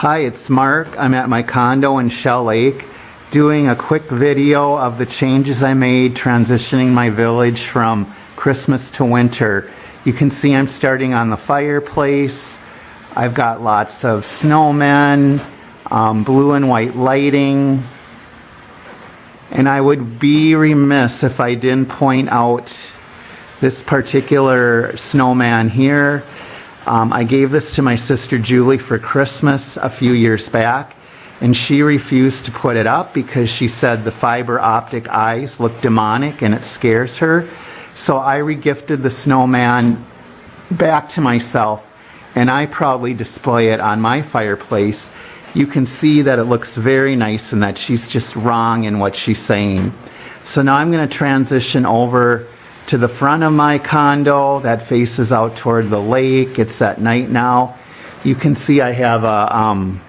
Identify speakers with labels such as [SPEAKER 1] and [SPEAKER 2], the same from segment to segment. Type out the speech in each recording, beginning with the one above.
[SPEAKER 1] Hi, it's Mark. I'm at my condo in Shell Lake doing a quick video of the changes I made transitioning my village from Christmas to winter. You can see I'm starting on the fireplace. I've got lots of snowmen, blue and white lighting, and I would be remiss if I didn't point out this particular snowman here. I gave this to my sister Julie for Christmas a few years back, and she refused to put it up because she said the fiber optic eyes look demonic and it scares her. So I regifted the snowman back to myself, and I proudly display it on my fireplace. You can see that it looks very nice and that she's just wrong in what she's saying. So now I'm going to transition over to the front of my condo that faces out toward the lake. It's at night now. You can see I have a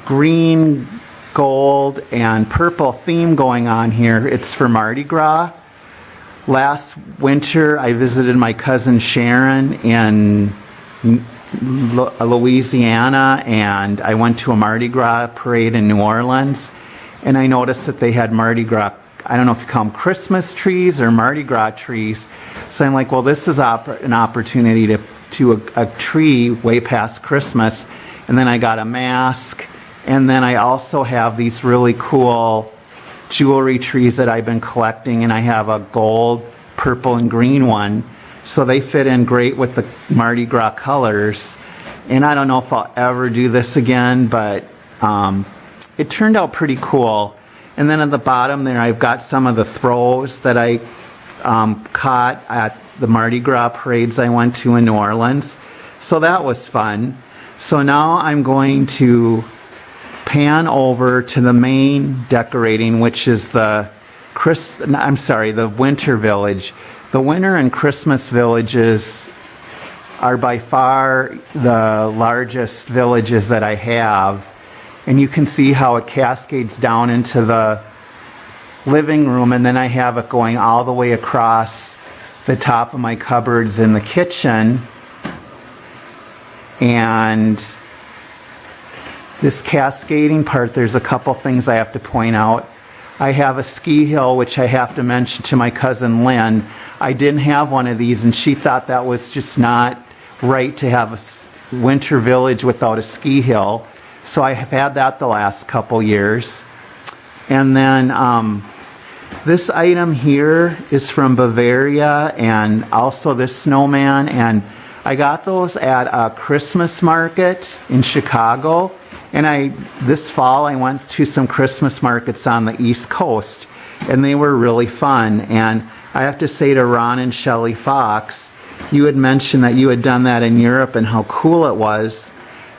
[SPEAKER 1] green, gold, and purple theme going on here. It's for Mardi Gras. Last winter I visited my cousin Sharon in Louisiana, and I went to a Mardi Gras parade in New Orleans, and I noticed that they had Mardi Gras, I don't know if you call them Christmas trees or Mardi Gras trees. So I'm like, well, this is an opportunity to a tree way past Christmas. And then I got a mask. And then I also have these really cool jewelry trees that I've been collecting. And I have a gold, purple, and green one. So they fit in great with the Mardi Gras colors. And I don't know if I'll ever do this again, but it turned out pretty cool. And then at the bottom there, I've got some of the throws that I caught at the Mardi Gras parades I went to in New Orleans. So that was fun. So now I'm going to pan over to the main decorating, which is the winter village. The winter and Christmas villages are by far the largest villages that I have. And you can see how it cascades down into the living room, and then I have it going all the way across the top of my cupboards in the kitchen. And this cascading part, there's a couple things I have to point out. I have a ski hill, which I have to mention to my cousin Lynn. I didn't have one of these, and she thought that was just not right to have a winter village without a ski hill. So I have had that the last couple years. And then this item here is from Bavaria, and also this snowman. And I got those at a Christmas market in Chicago. And this fall I went to some Christmas markets on the East Coast, and they were really fun. And I have to say to Ron and Shelley Fox, you had mentioned that you had done that in Europe and how cool it was.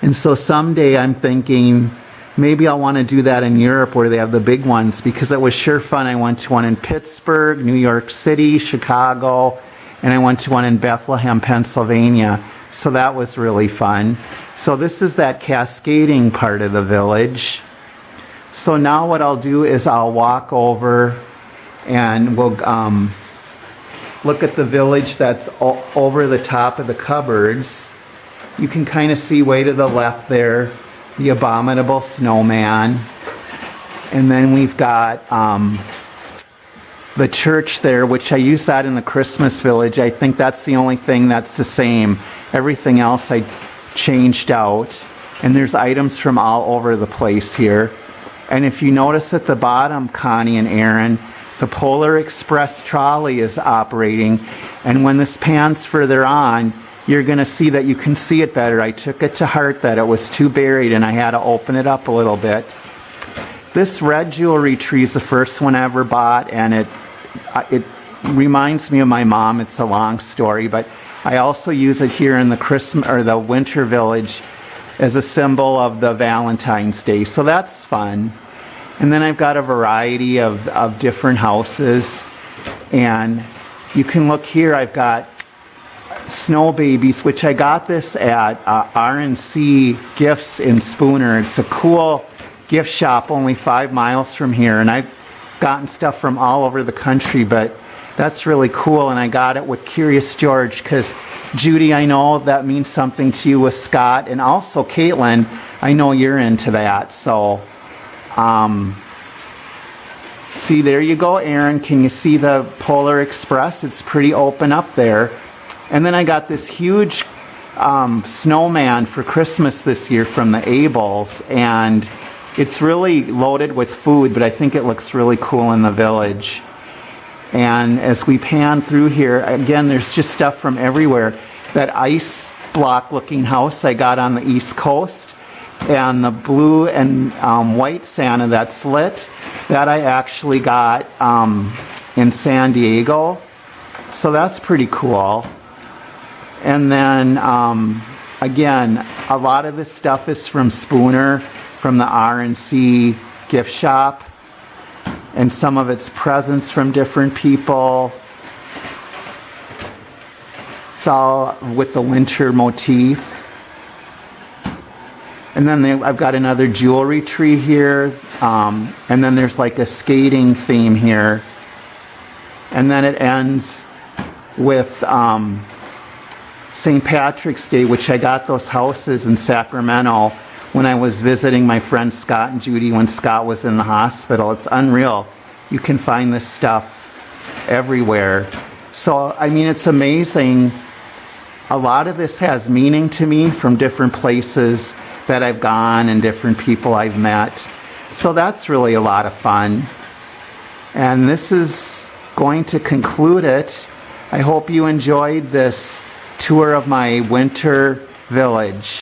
[SPEAKER 1] And so someday I'm thinking maybe I'll want to do that in Europe where they have the big ones, because it was sure fun. I went to one in Pittsburgh, New York City, Chicago, and I went to one in Bethlehem, Pennsylvania. So that was really fun. So this is that cascading part of the village. So now what I'll do is I'll walk over and we'll look at the village that's over the top of the cupboards. You can kind of see way to the left there, the abominable snowman. And then we've got the church there, which I use that in the Christmas village. I think that's the only thing that's the same. Everything else I changed out. And there's items from all over the place here. And if you notice at the bottom, Connie and Aaron, the Polar Express trolley is operating. And when this pans further on, you're going to see that you can see it better. I took it to heart that it was too buried, and I had to open it up a little bit. This red jewelry tree is the first one I ever bought, and it reminds me of my mom. It's a long story, but I also use it here in the Christmas or the winter village as a symbol of the Valentine's Day. So that's fun. And then I've got a variety of different houses, and you can look here. I've got snow babies, which I got this at R&C Gifts in Spooner. It's a cool gift shop only 5 miles from here, and I've gotten stuff from all over the country, but That's really cool, and I got it with Curious George because, Judy, I know that means something to you with Scott, and also Caitlin, I know you're into that. So, see, there you go, Aaron. Can you see the Polar Express? It's pretty open up there. And then I got this huge snowman for Christmas this year from the Abels, and it's really loaded with food, but I think it looks really cool in the village. And as we pan through here, again, there's just stuff from everywhere. That ice block looking house I got on the East Coast, and the blue and white Santa that's lit, that I actually got in San Diego. So that's pretty cool. And then, again, a lot of this stuff is from Spooner, from the RNC gift shop. And some of it's presents from different people. It's all with the winter motif. And then I've got another jewelry tree here. And then there's like a skating theme here. And then it ends with St. Patrick's Day, which I got those houses in Sacramento when I was visiting my friend Scott and Judy when Scott was in the hospital. It's unreal. You can find this stuff everywhere. So, I mean, it's amazing. A lot of this has meaning to me from different places that I've gone and different people I've met. So that's really a lot of fun. And this is going to conclude it. I hope you enjoyed this tour of my winter village.